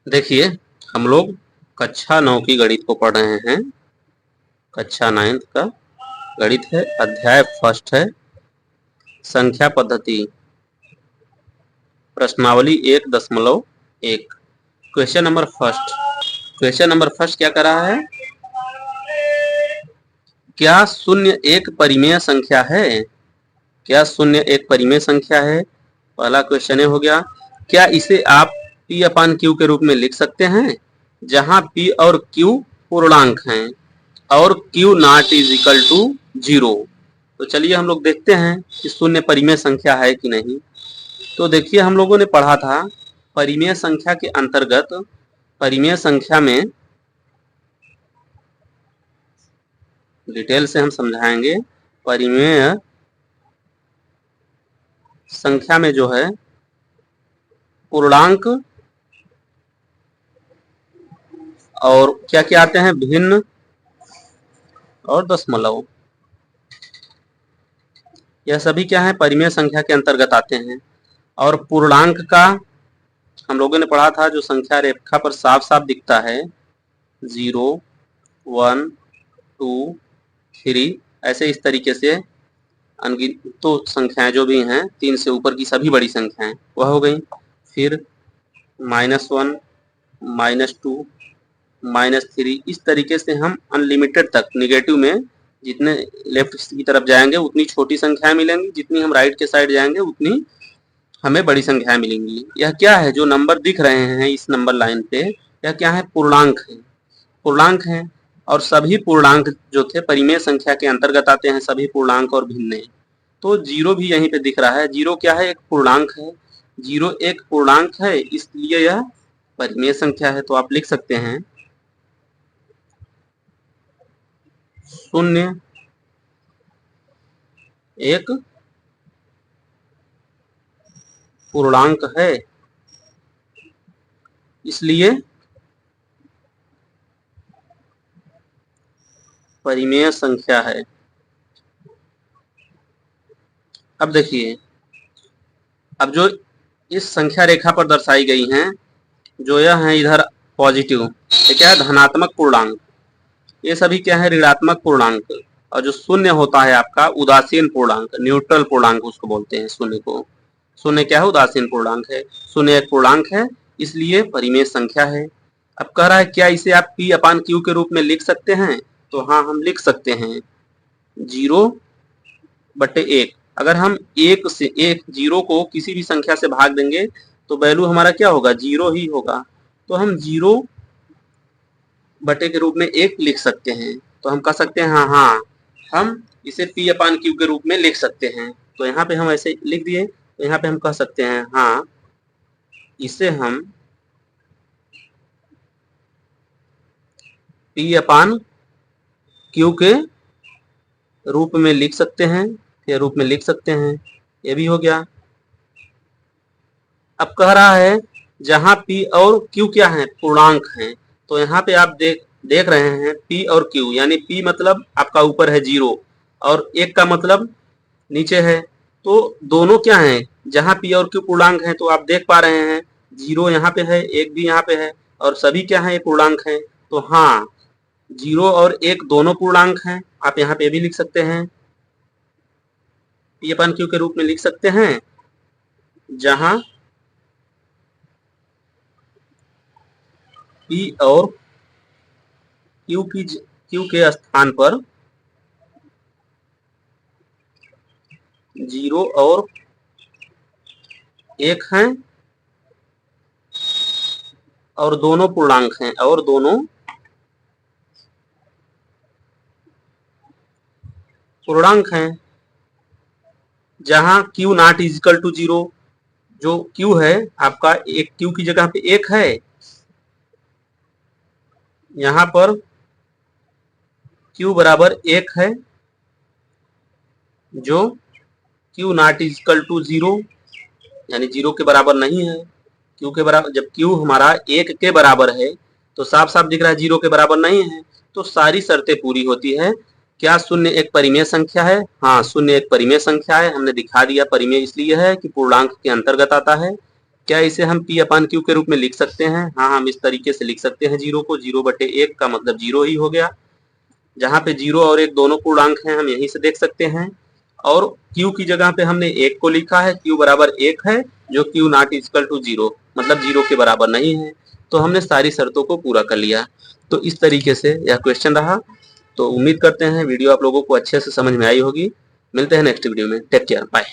देखिए, हम लोग कक्षा 9 की गणित को पढ़ रहे हैं। कक्षा 9 का गणित है, अध्याय फर्स्ट है, संख्या पद्धति, प्रश्नावली 1.1। क्वेश्चन नंबर फर्स्ट क्या कर रहा है? क्या शून्य एक परिमेय संख्या है? क्या शून्य एक परिमेय संख्या है? पहला क्वेश्चन हो गया। क्या इसे आप P अपान Q के रूप में लिख सकते हैं, जहां P और Q पूर्णांक हैं और Q not is equal to 0। तो चलिए हम लोग देखते हैं कि शून्य परिमेय संख्या है कि नहीं। तो देखिए, हम लोगों ने पढ़ा था परिमेय संख्या के अंतर्गत, परिमेय संख्या में डिटेल से हम समझाएंगे। परिमेय संख्या में जो है पूर्णांक और क्या क्या आते हैं, भिन्न और दशमलव, यह सभी क्या है, परिमेय संख्या के अंतर्गत आते हैं। और पूर्णांक का हम लोगों ने पढ़ा था, जो संख्या रेखा पर साफ साफ दिखता है, 0, 1, 2, 3, ऐसे इस तरीके से अनगिनत तो संख्याएं जो भी हैं, 3 से ऊपर की सभी बड़ी संख्याएं वह हो गई। फिर -1, -2, -3, इस तरीके से हम अनलिमिटेड तक निगेटिव में जितने लेफ्ट की तरफ जाएंगे उतनी छोटी संख्याएं मिलेंगी, जितनी हम राइट के साइड जाएंगे उतनी हमें बड़ी संख्याएं मिलेंगी। यह क्या है, जो नंबर दिख रहे हैं इस नंबर लाइन पे, यह क्या है, पूर्णांक है। पूर्णांक है और सभी पूर्णांक जो थे परिमेय संख्या के अंतर्गत आते हैं, सभी पूर्णांक और भिन्न। तो 0 भी यहीं पे दिख रहा है। 0 क्या है, एक पूर्णांक है। 0 एक पूर्णांक है, इसलिए यह परिमेय संख्या है। तो आप लिख सकते हैं शून्य एक पूर्णांक है, इसलिए परिमेय संख्या है। अब देखिए, अब जो इस संख्या रेखा पर दर्शाई गई हैं, जो यह है इधर पॉजिटिव, ये क्या है, धनात्मक पूर्णांक। ये सभी क्या है, ऋणात्मक पूर्णांक। और जो शून्य होता है आपका उदासीन पूर्णांक, न्यूट्रल पूर्णांक उसको बोलते हैं शून्य को। शून्य क्या है, उदासीन पूर्णांक है। शून्य एक पूर्णांक है, इसलिए परिमेय संख्या है। अब कह रहा है क्या इसे आप P अपान Q के रूप में लिख सकते हैं? तो हाँ, हम लिख सकते हैं 0/1। अगर हम 0 को किसी भी संख्या से भाग देंगे तो वैल्यू हमारा क्या होगा, 0 ही होगा। तो हम 0/1 के रूप में 1 लिख सकते हैं। तो हम कह सकते हैं हाँ, हम इसे P अपान Q के रूप में लिख सकते हैं। तो यहाँ पे हम ऐसे लिख दिए। तो यहाँ पे हम कह सकते हैं हाँ, इसे हम P अपान Q के रूप में लिख सकते हैं, ये भी हो गया। अब कह रहा है जहां P और Q क्या है, पूर्णांक हैं। तो यहाँ पे आप देख रहे हैं P और Q, यानी P मतलब आपका ऊपर है 0 और 1 का मतलब नीचे है। तो दोनों क्या हैं, जहां P और Q पूर्णांक हैं, तो आप देख पा रहे हैं 0 यहाँ पे है, 1 भी यहाँ पे है, और सभी क्या है, पूर्णांक हैं। तो हाँ, 0 और 1 दोनों पूर्णांक हैं। आप यहाँ पे भी लिख सकते हैं, P अपान Q के रूप में लिख सकते हैं, जहां P और Q के स्थान पर 0 और 1 हैं और दोनों पूर्णांक हैं, और दोनों पूर्णांक हैं। जहां Q not is equal to 0, जो Q है आपका, एक Q की जगह पे 1 है, यहाँ पर Q बराबर 1 है, जो Q not is equal to 0, यानी 0 के बराबर नहीं है। Q के बराबर, जब Q हमारा 1 के बराबर है तो साफ साफ दिख रहा है 0 के बराबर नहीं है। तो सारी शर्तें पूरी होती है। क्या शून्य एक परिमेय संख्या है? हाँ, शून्य एक परिमेय संख्या है। हमने दिखा दिया, परिमेय इसलिए है कि पूर्णांक के अंतर्गत आता है। क्या इसे हम P अपान Q के रूप में लिख सकते हैं? हाँ, हम इस तरीके से लिख सकते हैं जीरो को, 0/1 का मतलब 0 ही हो गया। जहाँ पे 0 और 1 दोनों पूर्णांक हैं, हम यहीं से देख सकते हैं। और Q की जगह पे हमने 1 को लिखा है, Q बराबर 1 है, जो Q नॉट इक्वल टू 0 मतलब 0 के बराबर नहीं है। तो हमने सारी शर्तों को पूरा कर लिया। तो इस तरीके से यह क्वेश्चन रहा। तो उम्मीद करते हैं वीडियो आप लोगों को अच्छे से समझ में आई होगी। मिलते हैं नेक्स्ट वीडियो में। Take care, bye.